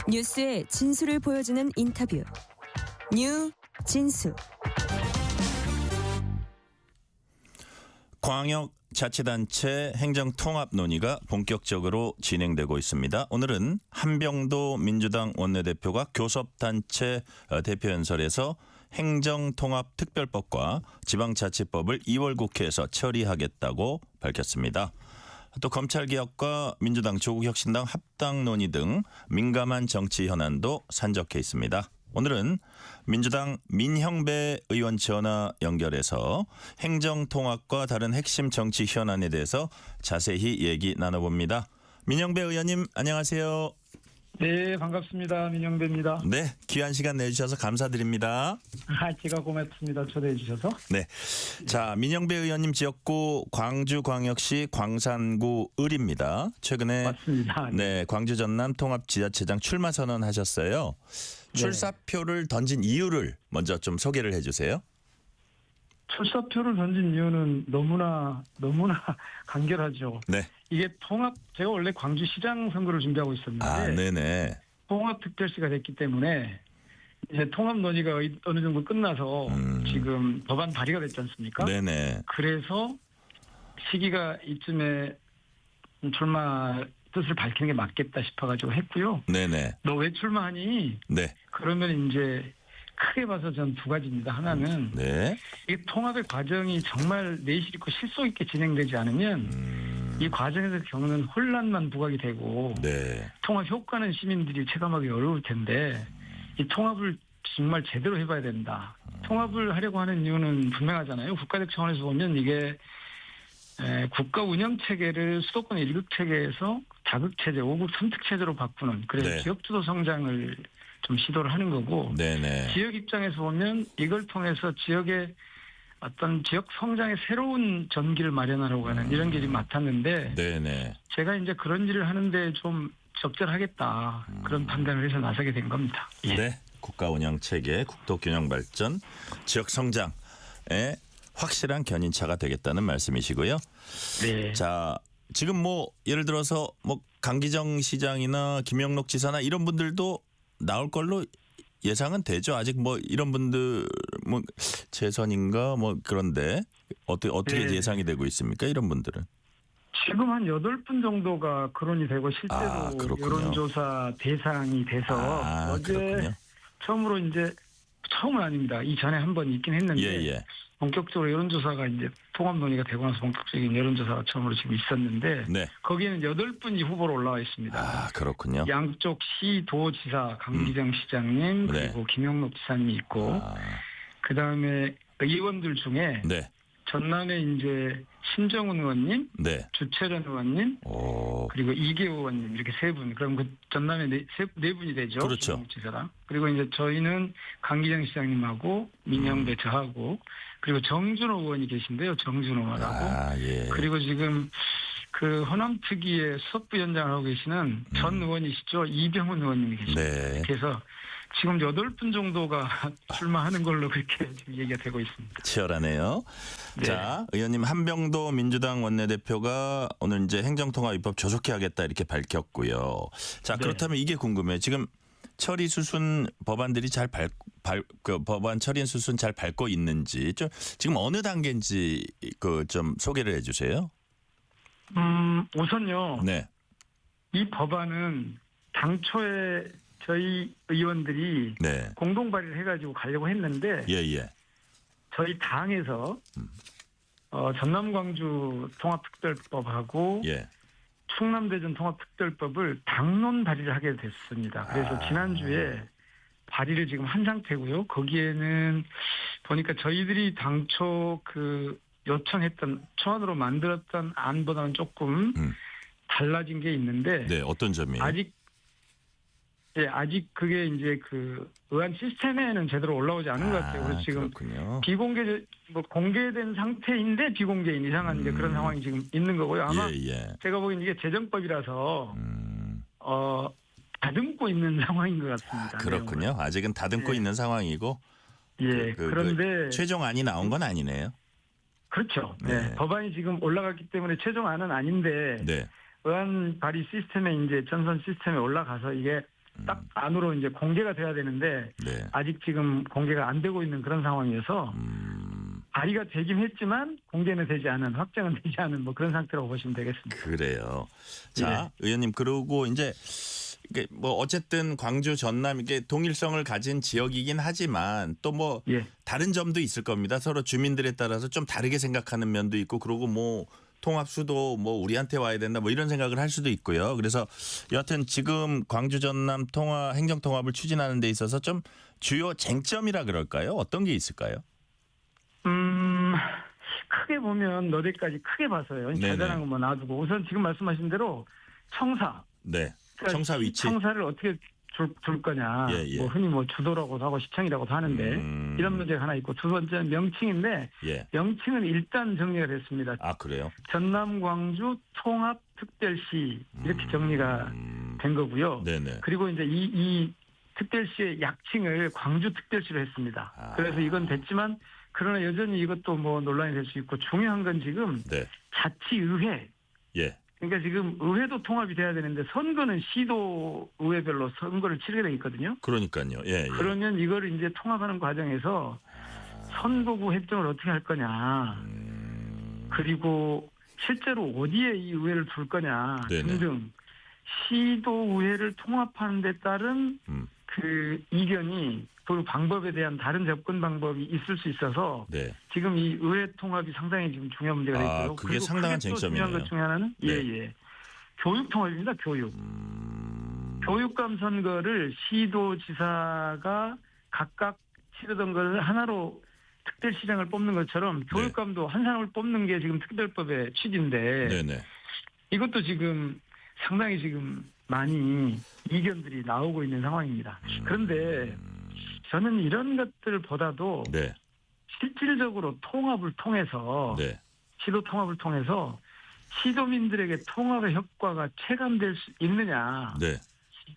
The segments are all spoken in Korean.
뉴스의 진수를 보여주는 인터뷰. 뉴 진수. 광역자치단체 행정통합 논의가 본격적으로 진행되고 있습니다. 오늘은 한병도 민주당 원내대표가 교섭단체 대표연설에서 행정통합특별법과 지방자치법을 2월 국회에서 처리하겠다고 밝혔습니다. 또 검찰개혁과 민주당 조국혁신당 합당 논의 등 민감한 정치 현안도 산적해 있습니다. 오늘은 민주당 민형배 의원 전화 연결해서 행정통합과 다른 핵심 정치 현안에 대해서 자세히 얘기 나눠봅니다. 민형배 의원님 안녕하세요. 네, 반갑습니다. 민영배입니다. 네, 귀한 시간 내주셔서 감사드립니다. 제가 고맙습니다. 초대해 주셔서. 네, 자 민형배 의원님 지역구 광주광역시 광산구 을입니다. 최근에 맞습니다. 네, 광주 전남 통합지자체장 출마 선언하셨어요. 출사표를 던진 이유를 먼저 좀 소개를 해주세요. 출사표를 던진 이유는 너무나 간결하죠. 네. 이게 제가 원래 광주시장 선거를 준비하고 있었는데 네네. 통합특별시가 됐기 때문에 이제 통합 논의가 어느 정도 끝나서 지금 법안 발의가 됐지 않습니까? 네네. 그래서 시기가 이쯤에 출마 뜻을 밝히는 게 맞겠다 싶어가지고 했고요. 네네. 너 왜 출마하니? 네. 그러면 이제 크게 봐서 전 두 가지입니다. 하나는 네. 이 통합의 과정이 정말 내실 있고 실속 있게 진행되지 않으면 이 과정에서 겪는 혼란만 부각이 되고 네. 통합 효과는 시민들이 체감하기 어려울 텐데 이 통합을 정말 제대로 해봐야 된다. 통합을 하려고 하는 이유는 분명하잖아요. 국가적 차원에서 보면 이게 국가 운영 체계를 수도권 1급 체계에서 다급 체제, 5급 선택 체제로 바꾸는 그래서 네. 지역 주도 성장을 좀 시도를 하는 거고 네네. 지역 입장에서 보면 이걸 통해서 지역의 어떤 지역 성장의 새로운 전기를 마련하려고 하는 이런 길이 맡았는데 네네. 제가 이제 그런 일을 하는데 좀 적절하겠다 그런 판단을 해서 나서게 된 겁니다. 예. 네. 국가 운영 체계, 국토 균형 발전, 지역 성장에 확실한 견인차가 되겠다는 말씀이시고요. 네. 자, 지금 뭐 예를 들어서 뭐 강기정 시장이나 김영록 지사나 이런 분들도 나올 걸로 예상은 되죠. 아직 뭐 이런 분들 뭐 재선인가 뭐 그런데 어떻게 네. 예상이 되고 있습니까? 이런 분들은. 지금 한 8분 정도가 거론이 되고 실제로 그렇군요. 여론조사 대상이 돼서 어제 그렇군요. 처음으로 이제 처음은 아닙니다. 이전에 한 번 있긴 했는데 예. 본격적으로 여론조사가 이제 통합 논의가 되고 나서 본격적인 여론조사가 처음으로 지금 있었는데 네. 거기에는 8분이 후보로 올라와 있습니다. 그렇군요. 양쪽 시도지사 강기정 시장님 네. 그리고 김영록 지사님이 있고 그다음에 의원들 중에 네. 전남에 이제 신정훈 의원님, 네. 주철현 의원님 그리고 이계호 의원님 이렇게 세 분. 그럼 그 전남에 네 분이 되죠. 그렇죠. 김영록 지사랑. 그리고 이제 저희는 강기정 시장님하고 민영배 저하고 그리고 정준호 의원이 계신데요. 정준호 의원하고 예. 그리고 지금 그 호남특위의 수석부위원장을 하고 계시는 전 의원이시죠. 이병훈 의원님이 계십니다. 네. 그래서 지금 8분 정도가 출마하는 걸로 그렇게 지금 얘기가 되고 있습니다. 치열하네요. 네. 자, 의원님 한병도 민주당 원내대표가 오늘 이제 행정통합 입법 조속히 하겠다 이렇게 밝혔고요. 자, 네. 그렇다면 이게 궁금해요. 지금 처리 수순 법안들이 잘 그 법안 처리 수순 잘 밟고 있는지 지금 어느 단계인지 좀 소개를 해주세요. 우선요. 네. 이 법안은 당초에 저희 의원들이 네. 공동 발의를 해가지고 가려고 했는데 예. 저희 당에서 전남 광주 통합특별법하고 예. 충남대전 통합특별법을 당론 발의를 하게 됐습니다. 그래서 지난주에 발의를 지금 한 상태고요. 거기에는 보니까 저희들이 당초 그 요청했던 초안으로 만들었던 안보다는 조금 달라진 게 있는데 네. 어떤 점이에요? 아직 그게 이제 그 의안 시스템에는 제대로 올라오지 않은 것 같아요. 그래서 지금 그렇군요. 공개된 상태인데 비공개인 이상한 이제 그런 상황이 지금 있는 거고요. 아마 예. 제가 보기엔 이게 재정법이라서 다듬고 있는 상황인 것 같습니다. 그렇군요. 아직은 다듬고 있는 상황이고. 예. 그런데 최종안이 나온 건 아니네요. 그렇죠. 네. 법안이 지금 올라갔기 때문에 최종안은 아닌데 네. 의안 발의 시스템에 이제 전선 시스템에 올라가서 이게 딱 안으로 이제 공개가 돼야 되는데 네. 아직 지금 공개가 안 되고 있는 그런 상황이어서 발의가 되긴 했지만 공개는 되지 않은 확정은 되지 않은 뭐 그런 상태라고 보시면 되겠습니다. 그래요. 자, 의원님 그러고 이제 이게 뭐 어쨌든 광주 전남 이게 동일성을 가진 지역이긴 하지만 또 뭐 예. 다른 점도 있을 겁니다. 서로 주민들에 따라서 좀 다르게 생각하는 면도 있고 그러고 뭐 통합 수도 뭐 우리한테 와야 된다 뭐 이런 생각을 할 수도 있고요. 그래서 여하튼 지금 광주 전남 행정 통합을 추진하는 데 있어서 좀 주요 쟁점이라 그럴까요? 어떤 게 있을까요? 크게 보면 너댓까지 크게 봐서요. 네네. 자잘한 것만 놔두고 우선 지금 말씀하신 대로 청사. 네. 그러니까 청사 위치. 청사를 어떻게 줄 거냐. 예, 예. 뭐 흔히 뭐 주도라고도 하고 시청이라고도 하는데 이런 문제가 하나 있고 두 번째는 명칭인데 예. 명칭은 일단 정리가 됐습니다. 아 그래요? 전남 광주 통합특별시 이렇게 정리가 된 거고요. 네네. 그리고 이제 이 특별시의 약칭을 광주특별시로 했습니다. 아. 그래서 이건 됐지만 그러나 여전히 이것도 뭐 논란이 될 수 있고 중요한 건 지금 네. 자치의회. 예. 그러니까 지금 의회도 통합이 돼야 되는데 선거는 시도 의회별로 선거를 치르게 돼 있거든요. 그러니까요. 예. 예. 그러면 이거를 이제 통합하는 과정에서 선거구 획정을 어떻게 할 거냐. 그리고 실제로 어디에 이 의회를 둘 거냐 네네. 등등 시도의회를 통합하는 데 따른 그 이견이 그 방법에 대한 다른 접근 방법이 있을 수 있어서 네. 지금 이 의회 통합이 상당히 지금 중요한 문제가 있고요. 그게 그리고 상당한 크게 또 쟁점이네요. 중요한 것 중에 하나는 네. 예. 교육 통합입니다. 교육. 교육감 선거를 시도지사가 각각 치르던 것을 하나로 특별시장을 뽑는 것처럼 교육감도 한 사람을 뽑는 게 지금 특별법의 취지인데 네네. 이것도 지금 상당히 지금 많이 이견들이 나오고 있는 상황입니다. 그런데 저는 이런 것들보다도 네. 실질적으로 통합을 통해서 네. 시도 통합을 통해서 시도민들에게 통합의 효과가 체감될 수 있느냐. 네.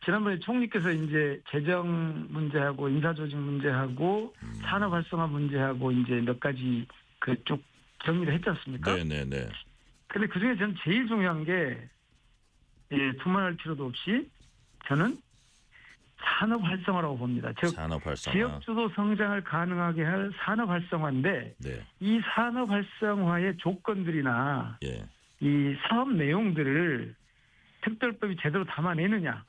지난번에 총리께서 이제 재정 문제하고 인사조직 문제하고 산업 활성화 문제하고 이제 몇 가지 그 쭉 정리를 했지 않습니까? 네네네. 근데 그 중에 저는 제일 중요한 게, 예, 두말할 필요도 없이 저는 산업 활성화라고 봅니다. 즉, 산업 활성화. 지역 주도 성장을 가능하게 할 산업 활성화인데, 네. 이 산업 활성화의 조건들이나 예. 이 사업 내용들을 특별법이 제대로 담아내느냐.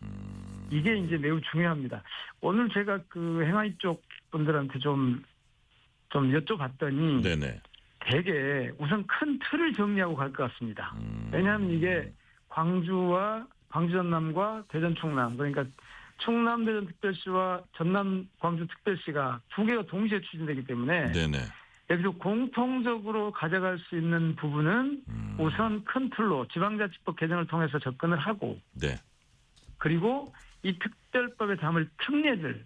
이게 이제 매우 중요합니다. 오늘 제가 그 행안위 쪽 분들한테 좀 여쭤봤더니 네네. 대개 우선 큰 틀을 정리하고 갈 것 같습니다. 왜냐하면 이게 광주 전남과 대전 충남, 그러니까 충남 대전 특별시와 전남 광주 특별시가 두 개가 동시에 추진되기 때문에 네네. 여기서 공통적으로 가져갈 수 있는 부분은 우선 큰 틀로 지방자치법 개정을 통해서 접근을 하고 네. 그리고 이 특별법에 담을 특례들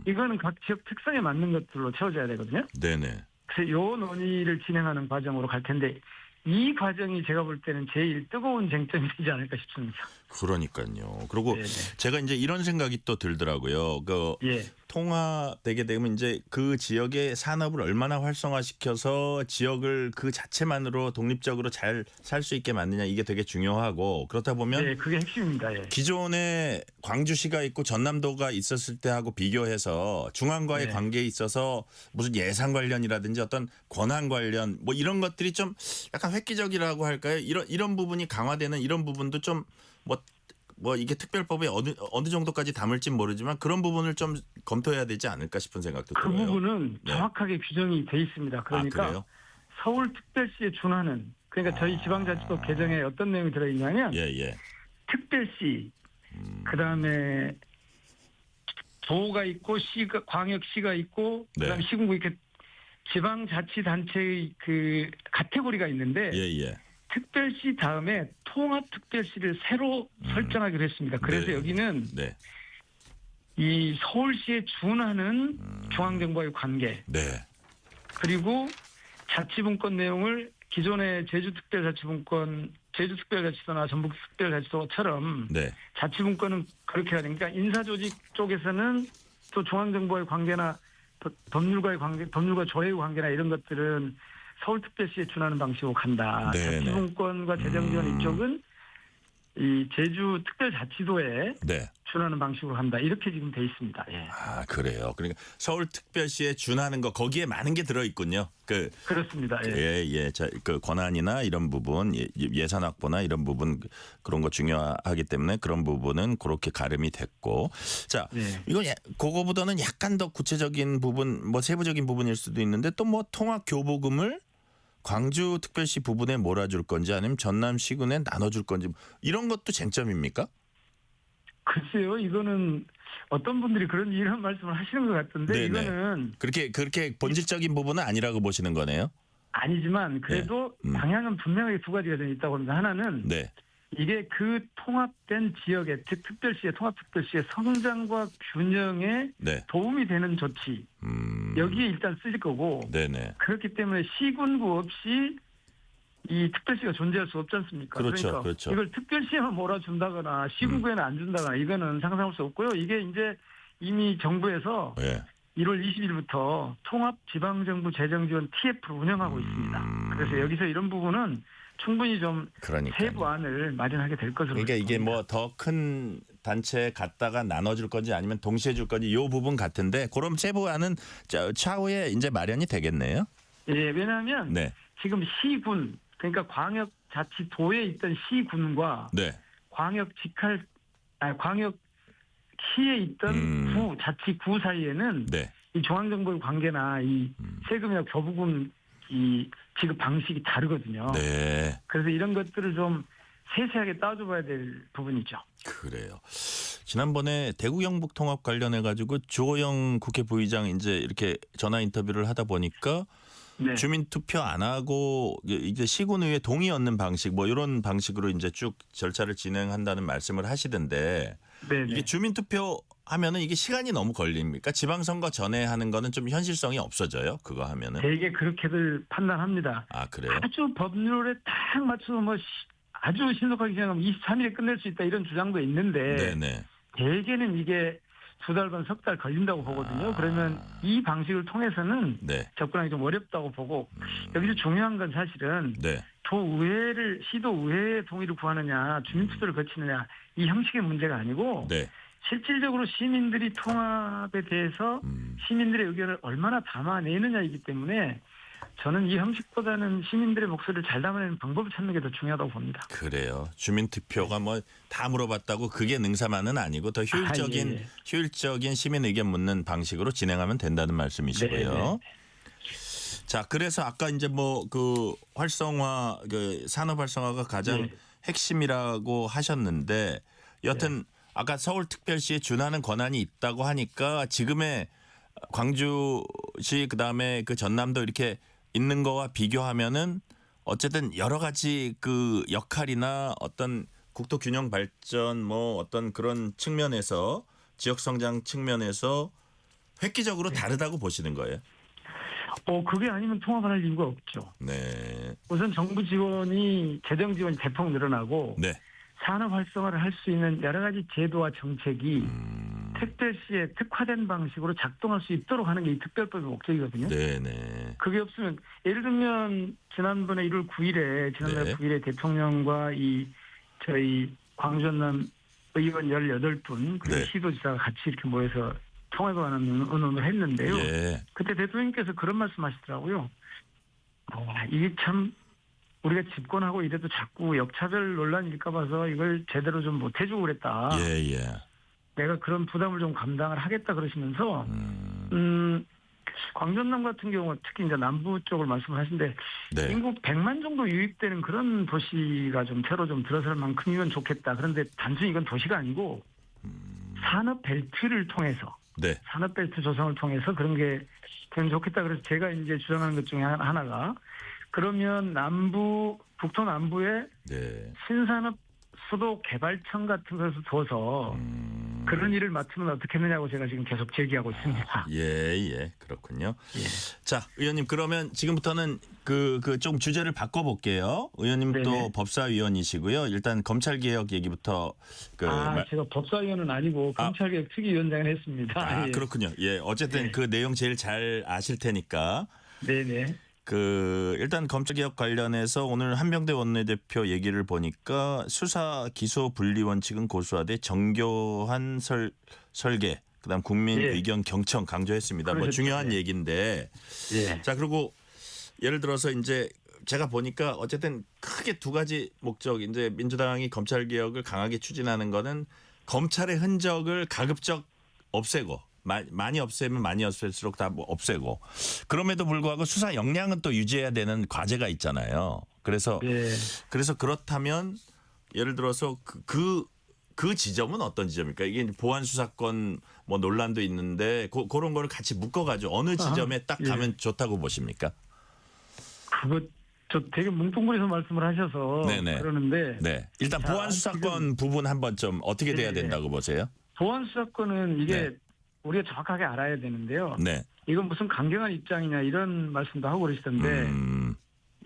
이거는 각 지역 특성에 맞는 것들로 채워져야 되거든요. 네네. 그래서 요 논의를 진행하는 과정으로 갈 텐데 이 과정이 제가 볼 때는 제일 뜨거운 쟁점이 되지 않을까 싶습니다. 그러니까요. 그리고 네네. 제가 이제 이런 생각이 또 들더라고요. 예. 통화되게 되면 이제 그 지역의 산업을 얼마나 활성화시켜서 지역을 그 자체만으로 독립적으로 잘 살 수 있게 만드냐 이게 되게 중요하고 그렇다 보면 네, 그게 핵심입니다. 예. 기존에 광주시가 있고 전남도가 있었을 때하고 비교해서 중앙과의 네. 관계에 있어서 무슨 예산 관련이라든지 어떤 권한 관련 뭐 이런 것들이 좀 약간 획기적이라고 할까요? 이런 부분이 강화되는 이런 부분도 좀 뭐 이게 특별법에 어느 정도까지 담을진 모르지만 그런 부분을 좀 검토해야 되지 않을까 싶은 생각도 그 들어요. 부분은 네. 정확하게 규정이 돼 있습니다. 그러니까 그래요? 서울특별시에 준하는 그러니까 저희 지방자치법 개정에 어떤 내용이 들어있냐면 예. 특별시 그다음에 도가 있고 시가 광역시가 있고 네. 그다음에 시군구 이렇게 지방자치단체의 그 카테고리가 있는데 예. 특별시 다음에 통합특별시를 새로 설정하기로 했습니다. 그래서 네. 여기는 네. 이 서울시에 준하는 중앙정부와의 관계 네. 그리고 자치분권 내용을 기존의 제주특별자치도나 전북특별자치도처럼 네. 자치분권은 그렇게 해야 되니까 인사조직 쪽에서는 또 중앙정부와의 관계나 법률과의 관계, 법률과 조례의 관계나 이런 것들은 서울특별시에 준하는 방식으로 간다. 네네. 자치분권과 재정지원 이쪽은 이 제주 특별자치도에 네. 준하는 방식으로 한다. 이렇게 지금 돼 있습니다. 예. 아, 그래요. 그러니까 서울특별시에 준하는 거 거기에 많은 게 들어 있군요. 그렇습니다. 예. 예. 자, 그 권한이나 이런 부분, 예산 확보나 이런 부분 그런 거 중요하기 때문에 그런 부분은 그렇게 가름이 됐고. 자, 네. 이건 그거보다는 약간 더 구체적인 부분, 뭐 세부적인 부분일 수도 있는데 또 뭐 통합 교부금을 광주특별시 부분에 몰아줄 건지 아니면 전남 시군에 나눠줄 건지 이런 것도 쟁점입니까? 글쎄요, 이거는 어떤 분들이 이런 말씀을 하시는 것 같은데 네네. 이거는 그렇게 본질적인 부분은 아니라고 보시는 거네요. 아니지만 그래도 방향은 분명하게 두 가지가 있다고 합니다. 하나는 네. 이게 그 통합된 지역의 즉 특별시의 통합특별시의 성장과 균형에 네. 도움이 되는 조치 여기에 일단 쓰일 거고 네네. 그렇기 때문에 시군구 없이 이 특별시가 존재할 수 없지 않습니까? 그렇죠, 그러니까 그렇죠. 이걸 특별시에만 몰아준다거나 시군구에는 안 준다거나 이거는 상상할 수 없고요. 이게 이제 이미 정부에서 예. 1월 20일부터 통합지방정부 재정지원 TF를 운영하고 있습니다. 그래서 여기서 이런 부분은 충분히 좀 그러니까요. 세부안을 마련하게 될 것으로 그러니까 이게 봅니다. 뭐 더 큰 단체에 갖다가 나눠줄 건지 아니면 동시에 줄 건지 이 부분 같은데 그럼 세부안은 차후에 이제 마련이 되겠네요. 예, 왜냐하면 네. 지금 시군 그러니까 광역자치도에 있던 시군과 네. 광역시에 있던 구 자치구 사이에는 네. 이 중앙정부의 관계나 이 세금이나 교부금 이 지급 방식이 다르거든요. 네. 그래서 이런 것들을 좀 세세하게 따져봐야 될 부분이죠. 그래요. 지난번에 대구 경북 통합 관련해 가지고 주호영 국회 부의장 이제 이렇게 전화 인터뷰를 하다 보니까 네. 주민 투표 안 하고 이제 시군의회 동의 얻는 방식 뭐 이런 방식으로 이제 쭉 절차를 진행한다는 말씀을 하시던데 네네. 이게 주민 투표 하면은 이게 시간이 너무 걸립니까? 지방선거 전에 하는 거는 좀 현실성이 없어져요. 그거 하면은. 되게 그렇게들 판단합니다. 아, 그래요? 아주 법률에 딱 맞춰서 아주 신속하게 진행하면 23일에 끝낼 수 있다 이런 주장도 있는데 네네. 대개는 이게 2달 반 석 달 걸린다고 보거든요. 그러면 이 방식을 통해서는 네. 접근하기 좀 어렵다고 보고 여기서 중요한 건 사실은 네. 시도의회의 동의를 구하느냐 주민투표를 거치느냐 이 형식의 문제가 아니고 네. 실질적으로 시민들이 통합에 대해서 시민들의 의견을 얼마나 담아내느냐이기 때문에 저는 이 형식보다는 시민들의 목소리를 잘 담아내는 방법을 찾는 게 더 중요하다고 봅니다. 그래요. 주민 투표가 뭐 다 물어봤다고 그게 능사만은 아니고 더 효율적인 예. 효율적인 시민 의견 묻는 방식으로 진행하면 된다는 말씀이시고요. 네. 자, 그래서 아까 이제 뭐 그 활성화 산업 활성화가 가장 네. 핵심이라고 하셨는데 여튼 아까 서울특별시에 준하는 권한이 있다고 하니까 지금의 광주시 그다음에 그 전남도 이렇게 있는 거와 비교하면은 어쨌든 여러 가지 그 역할이나 어떤 국토 균형 발전 뭐 어떤 그런 측면에서 지역 성장 측면에서 획기적으로 다르다고 보시는 거예요. 그게 아니면 통합을 할 이유가 없죠. 네. 우선 정부 지원이 재정 지원이 대폭 늘어나고 네. 산업 활성화를 할 수 있는 여러 가지 제도와 정책이 특별시에 특화된 방식으로 작동할 수 있도록 하는 게 이 특별법의 목적이거든요. 네네. 그게 없으면 예를 들면 지난번에 1월 9일에 지난달 네. 9일에 대통령과 저희 광주 전남 의원 18분 그리고 네. 시도지사가 같이 이렇게 모여서 통합에 관한 의논을 했는데요. 예. 그때 대통령께서 그런 말씀하시더라고요. 이게 참 우리가 집권하고 이래도 자꾸 역차별 논란일까 봐서 이걸 제대로 좀 못 해주고 그랬다. 예. 내가 그런 부담을 좀 감당을 하겠다 그러시면서 광전남 같은 경우 특히 이제 남부 쪽을 말씀하시는데 네. 인구 100만 정도 유입되는 그런 도시가 좀 새로 좀 들어설 만큼이면 좋겠다. 그런데 단순히 이건 도시가 아니고 산업 벨트를 통해서 네. 산업 벨트 조성을 통해서 그런 게 되면 좋겠다. 그래서 제가 이제 주장하는 것 중에 하나가 그러면 북토 남부에 네. 신산업 수도 개발청 같은 것을 둬서 그런 일을 맡으면 어떻겠느냐고 제가 지금 계속 제기하고 있습니다. 예. 그렇군요. 예. 자, 의원님 그러면 지금부터는 그 좀 주제를 바꿔볼게요. 의원님도 네네. 법사위원이시고요. 일단 검찰개혁 얘기부터 제가 법사위원은 아니고 검찰개혁 특위위원장을 했습니다. 예. 그렇군요. 예, 어쨌든 네. 그 내용 제일 잘 아실 테니까. 네네. 일단 검찰개혁 관련해서 오늘 한명대 원내대표 얘기를 보니까 수사 기소 분리 원칙은 고수하되 정교한 설계 그다음 국민 예. 의견 경청 강조했습니다. 뭐 그러셨죠. 중요한 예. 얘기인데 예. 자 그리고 예를 들어서 이제 제가 보니까 어쨌든 크게 두 가지 목적 이제 민주당이 검찰 개혁을 강하게 추진하는 거는 검찰의 흔적을 가급적 없애고 많이 없애면 많이 없앨수록 다 뭐 없애고 그럼에도 불구하고 수사 역량은 또 유지해야 되는 과제가 있잖아요. 그래서 예. 그렇다면 예를 들어서 그 지점은 어떤 지점입니까? 이게 이제 보안 수사권 뭐 논란도 있는데 그런 거를 같이 묶어가지고 어느 지점에 딱 가면 좋다고 보십니까? 그거 저 되게 뭉뚱그려서 말씀을 하셔서 네네. 그러는데 네. 일단 자, 보안 수사권 부분 한번 좀 어떻게 돼야 네. 된다고 보세요? 보안 수사권은 이게 네. 우리가 정확하게 알아야 되는데요. 네. 이건 무슨 강경한 입장이냐 이런 말씀도 하고 그러시던데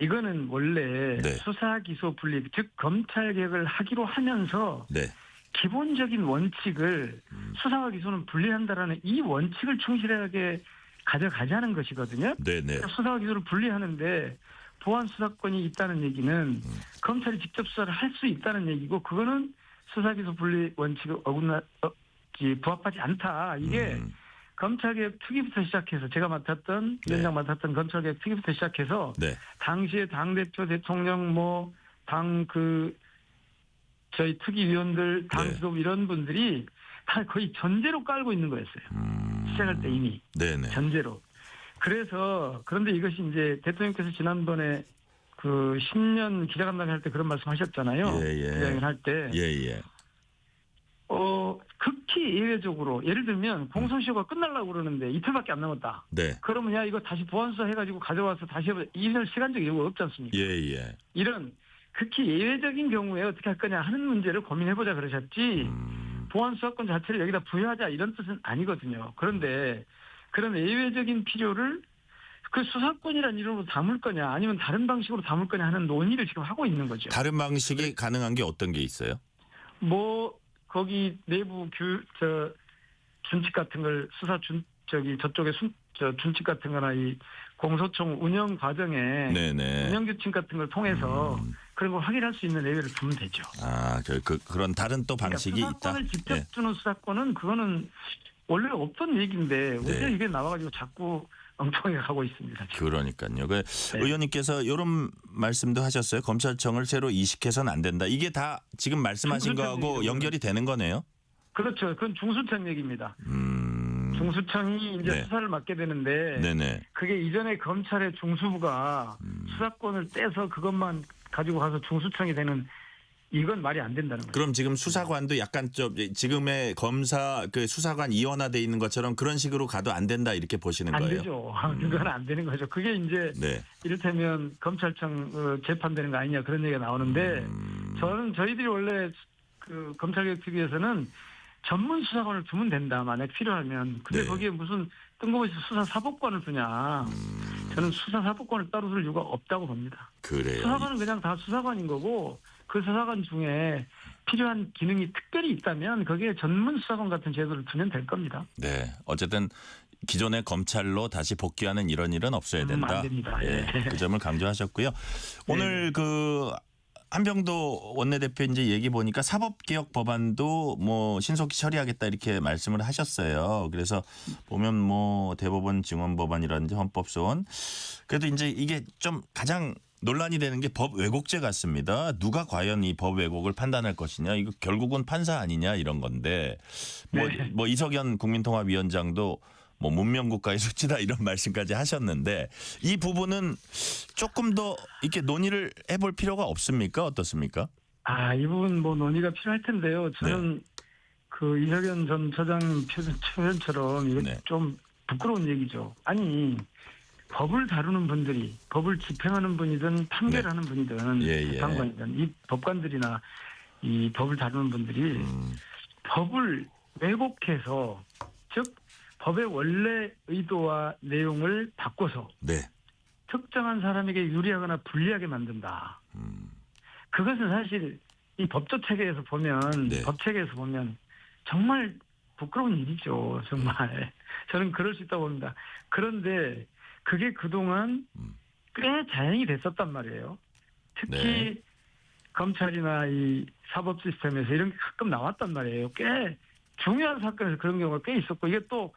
이거는 원래 네. 수사 기소 분리 즉 검찰 개혁을 하기로 하면서 네. 기본적인 원칙을 수사와 기소는 분리한다라는 이 원칙을 충실하게 가져가자는 것이거든요. 네네. 수사와 기소를 분리하는데 보안 수사권이 있다는 얘기는 검찰이 직접 수사를 할 수 있다는 얘기고 그거는 수사 기소 분리 원칙을 부합하지 않다. 이게 검찰개혁 특위부터 시작해서 제가 맡았던 네. 위원장 맡았던 검찰개혁 특위부터 시작해서 네. 당시에 당대표 대통령 뭐 당 저희 특위위원들 당 네. 지도 이런 분들이 다 거의 전제로 깔고 있는 거였어요. 시작할 때 이미 네네. 전제로. 그래서 그런데 이것이 이제 대통령께서 지난번에 그 10년 기자간담회 할 때 그런 말씀하셨잖아요. 예, 예. 기자회견 할 때. 예예. 극히 예외적으로 예를 들면 공소시효가 끝나려고 그러는데 이틀밖에 안 남았다. 네. 그러면 야 이거 다시 보안수사 해가지고 가져와서 다시 해보자. 이런 시간적 여유가 없지 않습니까? 예예. 이런 극히 예외적인 경우에 어떻게 할 거냐 하는 문제를 고민해보자 그러셨지 보안수사권 자체를 여기다 부여하자 이런 뜻은 아니거든요. 그런데 그런 예외적인 필요를 그 수사권이라는 이름으로 담을 거냐 아니면 다른 방식으로 담을 거냐 하는 논의를 지금 하고 있는 거죠. 다른 방식이 가능한 게 어떤 게 있어요? 뭐 거기 내부 준칙 같은 걸 저쪽에 준칙 같은 거나 이 공소청 운영 과정에 네네. 운영 규칙 같은 걸 통해서 그런 걸 확인할 수 있는 예외를 두면 되죠. 아, 그런 다른 또 방식이 그러니까 수사권을 있다. 직접 예. 주는 수사권은 그거는 원래 없던 얘기인데 왜 네. 이게 나와가지고 자꾸 엉뚱하게 가고 있습니다. 지금. 그러니까요. 네. 의원님께서 이런 말씀도 하셨어요. 검찰청을 새로 이식해서는 안 된다. 이게 다 지금 말씀하신 중수청 거하고 얘기죠. 연결이 되는 거네요. 그렇죠. 그건 중수청 얘기입니다. 중수청이 이제 네. 수사를 맡게 되는데 네네. 그게 이전에 검찰의 중수부가 수사권을 떼서 그것만 가지고 가서 중수청이 되는 이건 말이 안 된다는 거죠. 그럼 지금 수사관도 약간 좀 지금의 검사 그 수사관 이원화돼 있는 것처럼 그런 식으로 가도 안 된다 이렇게 보시는 안 거예요? 되죠. 그건 안 되는 거죠. 그게 이제 네. 이를테면 검찰청 재판되는 거 아니냐 그런 얘기가 나오는데 저희들이 원래 그 검찰개혁특위에서는 전문 수사관을 두면 된다. 만약 필요하면. 근데 네. 거기에 무슨 뜬금없이 수사사법권을 두냐. 저는 수사사법권을 따로 둘 이유가 없다고 봅니다. 그래요. 수사관은 그냥 다 수사관인 거고 그 수사관 중에 필요한 기능이 특별히 있다면 거기에 전문 수사관 같은 제도를 두면 될 겁니다. 네. 어쨌든 기존의 검찰로 다시 복귀하는 이런 일은 없어야 된다. 안 됩니다. 예, 예. 그 점을 강조하셨고요. 오늘 그 한병도 원내대표 이제 얘기 보니까 사법개혁 법안도 뭐 신속히 처리하겠다 이렇게 말씀을 하셨어요. 그래서 보면 뭐 대법원 증언 법안이라든지 헌법소원 그래도 이제 이게 좀 가장 논란이 되는 게 법 왜곡죄 같습니다. 누가 과연 이 법 왜곡을 판단할 것이냐. 이거 결국은 판사 아니냐 이런 건데 뭐 이석연 국민통합위원장도 뭐 문명국가의 수치다 이런 말씀까지 하셨는데 이 부분은 조금 더 이렇게 논의를 해볼 필요가 없습니까? 어떻습니까? 이 부분 뭐 논의가 필요할 텐데요. 저는 그 이석연 전 처장님 표현처럼 이거 네. 좀 부끄러운 얘기죠. 아니 법을 다루는 분들이 법을 집행하는 분이든 판결하는 분이든 재판관이든 이 법관들이나 이 법을 다루는 분들이 법을 왜곡해서 즉 법의 원래 의도와 내용을 바꿔서 특정한 사람에게 유리하거나 불리하게 만든다. 그것은 사실 이 법조 체계에서 보면 법 체계에서 보면 정말 부끄러운 일이죠. 정말 저는 그럴 수 있다고 봅니다. 그런데 그게 그동안 꽤 자행이 됐었단 말이에요. 특히 네. 검찰이나 이 사법 시스템에서 이런 게 가끔 나왔단 말이에요. 꽤 중요한 사건에서 그런 경우가 꽤 있었고 이게 또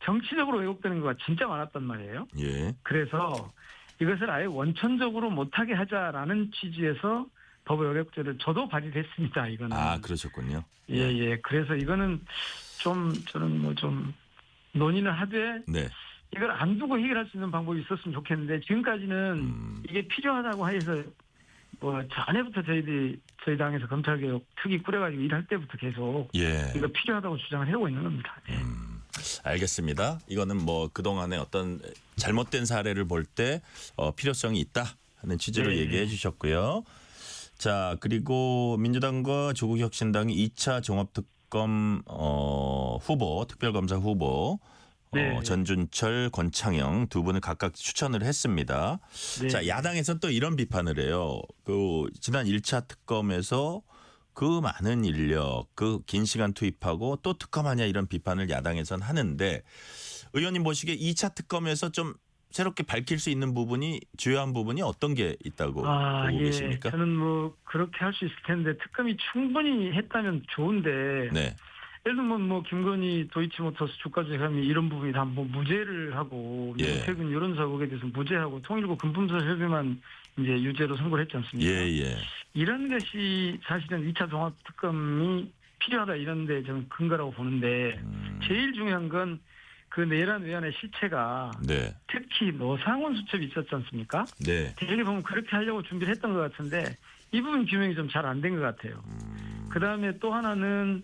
정치적으로 왜곡되는 경우가 진짜 많았단 말이에요. 예. 그래서 이것을 아예 원천적으로 못하게 하자라는 취지에서 법의역역죄를 저도 발의했습니다. 이거는. 아, 그러셨군요. 예. 그래서 이거는 좀 저는 뭐 좀 논의는 하되 네. 이걸 안 두고 해결할 수 있는 방법이 있었으면 좋겠는데 지금까지는 이게 필요하다고 해서 뭐 전에부터 저희 당에서 검찰개혁 특위 꾸려가지고 일할 때부터 계속 예. 이거 필요하다고 주장을 해오고 있는 겁니다. 예. 알겠습니다. 이거는 뭐 그동안의 어떤 잘못된 사례를 볼 때 필요성이 있다 하는 취지로 네. 얘기해 주셨고요. 자, 그리고 민주당과 조국혁신당이 2차 종합특검 후보, 특별검사 후보 네. 전준철, 권창영 두 분을 각각 추천을 했습니다. 네. 자, 야당에서 또 이런 비판을 해요. 그 지난 1차 특검에서 그 많은 인력, 그 긴 시간 투입하고 또 특검하냐 이런 비판을 야당에선 하는데 의원님 보시기에 2차 특검에서 좀 새롭게 밝힐 수 있는 부분이 주요한 부분이 어떤 게 있다고 보고 예. 계십니까? 저는 뭐 그렇게 할 수 있을 텐데 특검이 충분히 했다면 좋은데 네. 예를 들면 뭐 김건희 도이치모터스 주가조작 혐의 이런 부분이 다 뭐 무죄를 하고 예. 최근 여론조사 의혹에 대해서 무죄하고 통일부 금품서 협의만 이제 유죄로 선고를 했지 않습니까? 예. 이런 것이 사실은 2차 종합특검이 필요하다 이런 데 저는 근거라고 보는데 제일 중요한 건 그 내란 외환의 실체가 네. 특히 노상원 수첩이 있었지 않습니까? 네. 대개 보면 그렇게 하려고 준비를 했던 것 같은데 이 부분 규명이 좀 잘 안 된 것 같아요. 그다음에 또 하나는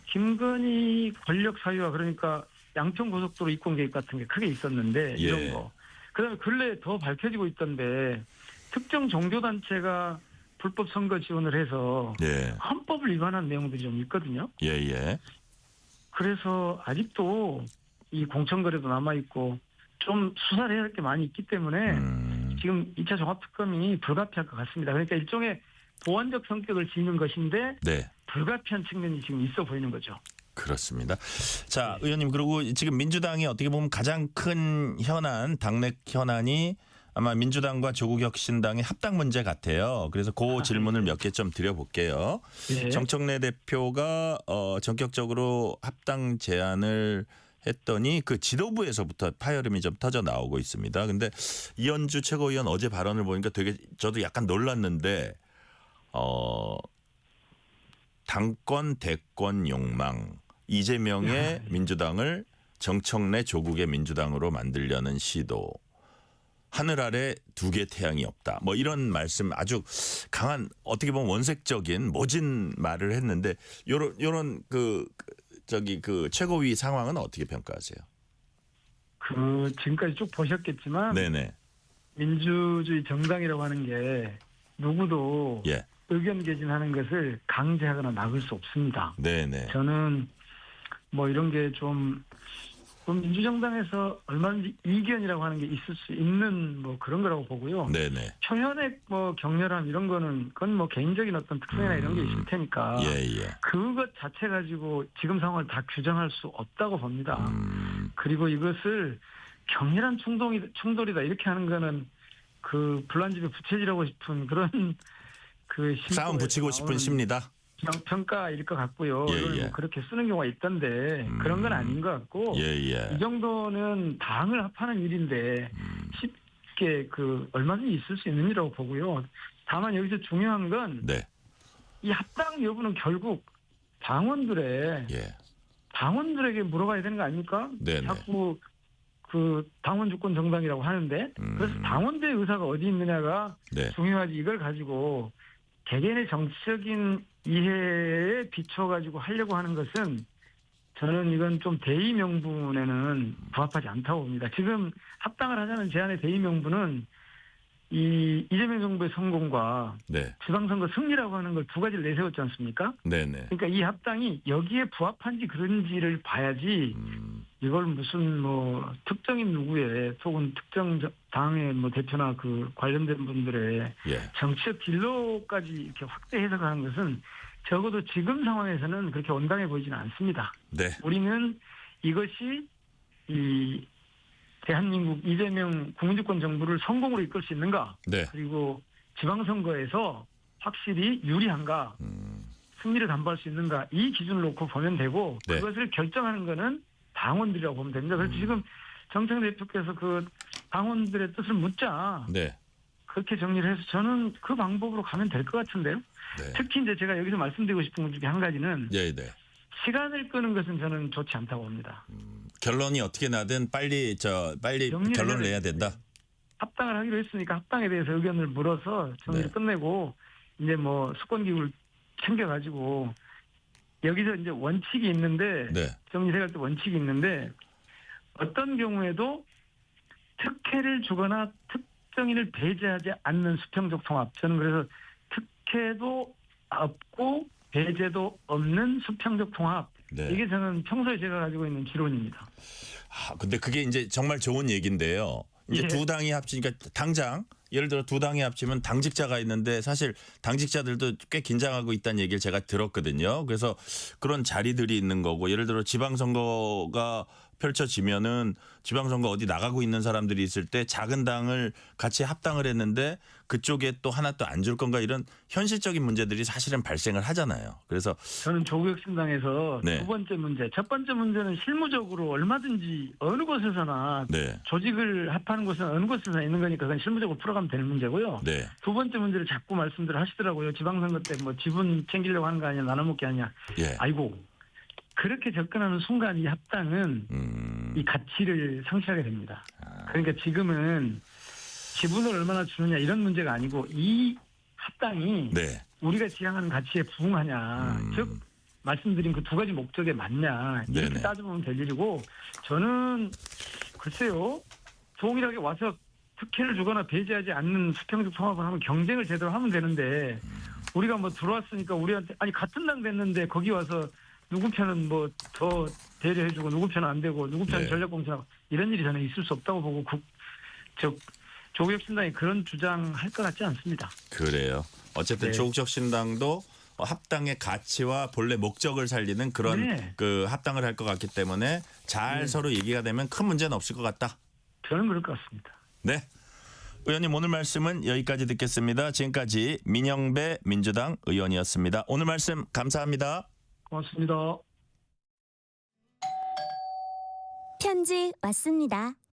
김건희 권력 사유와 그러니까 양평고속도로 이권 계획 같은 게 크게 있었는데 예. 이런 거. 그다음에 근래 더 밝혀지고 있던데 특정 종교단체가 불법 선거 지원을 해서 네. 헌법을 위반한 내용들이 좀 있거든요. 예. 그래서 아직도 이 공천거래도 남아있고 좀 수사를 해야 할 게 많이 있기 때문에 지금 2차 종합특검이 불가피할 것 같습니다. 그러니까 일종의 보완적 성격을 지닌 것인데 네. 불가피한 측면이 지금 있어 보이는 거죠. 그렇습니다. 자, 의원님 그리고 지금 민주당이 어떻게 보면 가장 큰 현안, 당내 현안이 아마 민주당과 조국혁신당의 합당 문제 같아요. 그래서 그 질문을 몇 개 좀 드려볼게요. 네. 정청래 대표가 전격적으로 합당 제안을 했더니 그 지도부에서부터 파열음이 좀 터져 나오고 있습니다. 근데 이현주 최고위원 어제 발언을 보니까 되게 저도 약간 놀랐는데 당권 대권 욕망 이재명의 민주당을 정청래 조국의 민주당으로 만들려는 시도 하늘 아래 두 개 태양이 없다. 뭐 이런 말씀 아주 강한 어떻게 보면 원색적인 모진 말을 했는데 요런 그 최고위 상황은 어떻게 평가하세요? 지금까지 쭉 보셨겠지만 네네. 민주주의 정당이라고 하는 게 누구도 예. 의견 개진하는 것을 강제하거나 막을 수 없습니다. 네네. 저는 뭐 이런 게 좀 민주정당에서 얼마든지 이견이라고 하는 게 있을 수 있는 뭐 그런 거라고 보고요. 네네. 초현의 뭐 격렬함 이런 거는 그건 뭐 개인적인 어떤 특성이나 이런 게 있을 테니까 예. 그것 자체 가지고 지금 상황을 다 규정할 수 없다고 봅니다. 그리고 이것을 격렬한 충돌이다 이렇게 하는 거는 그 불난집에 부채질하고 싶은 그런 그 싸움 붙이고 싶은 심리다. 평가일 것 같고요. 이걸 예. 뭐 그렇게 쓰는 경우가 있던데 그런 건 아닌 것 같고 예. 이 정도는 당을 합하는 일인데 쉽게 얼마든지 있을 수 있는 일이라고 보고요. 다만 여기서 중요한 건 네. 이 합당 여부는 결국 당원들에게 물어봐야 되는 거 아닙니까? 네네. 자꾸 그 당원 주권 정당이라고 하는데 그래서 당원들의 의사가 어디 있느냐가 네. 중요하지 이걸 가지고 개개인의 정치적인 이해에 비춰가지고 하려고 하는 것은 저는 이건 좀 대의 명분에는 부합하지 않다고 봅니다. 지금 합당을 하자는 제안의 대의 명분은 이 이재명 정부의 성공과 네. 지방선거 승리라고 하는 걸 두 가지를 내세웠지 않습니까? 네네. 그러니까 이 합당이 여기에 부합한지 그런지를 봐야지 이걸 무슨 뭐 특정인 누구의 혹은 특정 당의 뭐 대표나 그 관련된 분들의 정치적 딜로까지 이렇게 확대 해석하는 것은 적어도 지금 상황에서는 그렇게 온당해 보이지는 않습니다. 네. 우리는 이것이 이 대한민국 이재명 국민주권 정부를 성공으로 이끌 수 있는가? 네. 그리고 지방선거에서 확실히 유리한가? 승리를 담보할 수 있는가? 이 기준을 놓고 보면 되고 네. 그것을 결정하는 거는 당원들이라고 보면 됩니다. 그래서 지금 정청 대표께서 그 당원들의 뜻을 묻자 네. 그렇게 정리를 해서 저는 그 방법으로 가면 될 것 같은데요. 네. 특히 이제 제가 여기서 말씀드리고 싶은 것 중에 한 가지는 네. 네. 시간을 끄는 것은 저는 좋지 않다고 봅니다. 결론이 어떻게 나든 빨리 정리를 결론을 해야 내야 된다. 합당을 하기로 했으니까 합당에 대해서 의견을 물어서 정리를 네. 끝내고 이제 뭐 수권기구를 챙겨가지고 여기서 이제 원칙이 있는데 네. 정리해갈 때 원칙이 있는데 어떤 경우에도 특혜를 주거나 특정인을 배제하지 않는 수평적 통합. 저는 그래서 특혜도 없고 배제도 없는 수평적 통합. 네. 이게 저는 평소에 제가 가지고 있는 기론입니다. 근데 그게 이제 정말 좋은 얘기인데요. 이제 예. 두 당이 합치니까 당장 예를 들어 두 당이 합치면 당직자가 있는데 사실 당직자들도 꽤 긴장하고 있다는 얘기를 제가 들었거든요. 그래서 그런 자리들이 있는 거고 예를 들어 지방선거가 펼쳐지면은 지방선거 어디 나가고 있는 사람들이 있을 때 작은 당을 같이 합당을 했는데 그쪽에 또 하나 또 안 줄 건가 이런 현실적인 문제들이 사실은 발생을 하잖아요. 그래서 저는 조국혁신당에서 네. 두 번째 문제, 첫 번째 문제는 실무적으로 얼마든지 어느 곳에서나 네. 조직을 합하는 곳은 어느 곳에서나 있는 거니까 그건 실무적으로 풀어가면 되는 문제고요. 네. 두 번째 문제를 자꾸 말씀들 하시더라고요. 지방선거 때 뭐 지분 챙기려고 하는 거 아니야, 나눠먹기 아니야. 예. 아이고, 그렇게 접근하는 순간 이 합당은 이 가치를 상실하게 됩니다. 그러니까 지금은 지분을 얼마나 주느냐 이런 문제가 아니고 이 합당이 네. 우리가 지향하는 가치에 부응하냐, 즉 말씀드린 그 두 가지 목적에 맞냐 이렇게 네네. 따져보면 될 일이고 저는 글쎄요 동일하게 와서 특혜를 주거나 배제하지 않는 수평적 통합을 하면 경쟁을 제대로 하면 되는데 우리가 뭐 들어왔으니까 우리한테 아니 같은 당 됐는데 거기 와서 누구 편은 뭐 더 배려해주고 누구 편은 안 되고 누구 편은 네. 전략공천하고 이런 일이 저는 있을 수 없다고 보고 조국혁신당이 그런 주장할 것 같지 않습니다. 그래요. 어쨌든 네. 조국혁신당도 합당의 가치와 본래 목적을 살리는 그런 네. 그 합당을 할 것 같기 때문에 잘 네. 서로 얘기가 되면 큰 문제는 없을 것 같다. 저는 그럴 것 같습니다. 네. 의원님 오늘 말씀은 여기까지 듣겠습니다. 지금까지 민영배 민주당 의원이었습니다. 오늘 말씀 감사합니다. 고맙습니다. 편지 왔습니다.